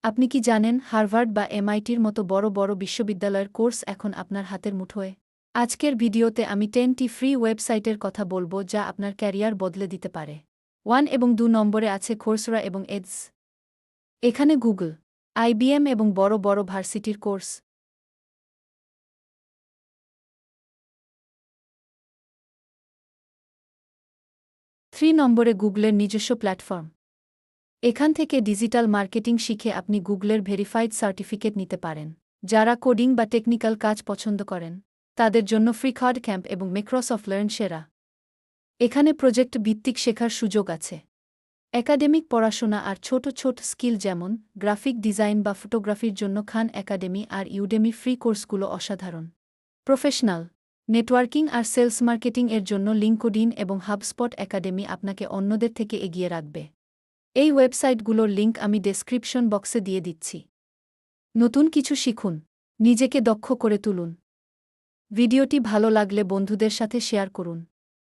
আপনি কি জানেন, হার্ভার্ড বা এমআইটির মতো বড় বড় বিশ্ববিদ্যালয়ের কোর্স এখন আপনার হাতের মুঠোয়? আজকের ভিডিওতে আমি 10টি ফ্রি ওয়েবসাইটের কথা বলবো যা আপনার ক্যারিয়ার বদলে দিতে পারে। 1 এবং 2 নম্বরে আছে কোর্সেরা এবং এডস। এখানে গুগল, আইবিএম এবং বড় বড় ভার্সিটির কোর্স। 3 নম্বরে গুগলের নিজস্ব প্ল্যাটফর্ম। এখান থেকে ডিজিটাল মার্কেটিং শিখে আপনি গুগলের ভেরিফাইড সার্টিফিকেট নিতে পারেন। যারা কোডিং বা টেকনিক্যাল কাজ পছন্দ করেন তাদের জন্য ফ্রি কোড ক্যাম্প এবং মাইক্রোসফট লার্ন সেরা। এখানে প্রজেক্ট ভিত্তিক শেখার সুযোগ আছে। একাডেমিক পড়াশোনা আর ছোট ছোট স্কিল যেমন গ্রাফিক ডিজাইন বা ফটোগ্রাফির জন্য খান একাডেমি আর ইউডেমি ফ্রি কোর্সগুলো অসাধারণ। প্রফেশনাল নেটওয়ার্কিং আর সেলস মার্কেটিং এর জন্য লিঙ্কডিন এবং হাবস্পট একাডেমি আপনাকে অন্যদের থেকে এগিয়ে রাখবে। এই ওয়েবসাইটগুলোর লিঙ্ক আমি ডেসক্রিপশন বক্সে দিয়ে দিচ্ছি। নতুন কিছু শিখুন, নিজেকে দক্ষ করে তুলুন। ভিডিওটি ভালো লাগলে বন্ধুদের সাথে শেয়ার করুন।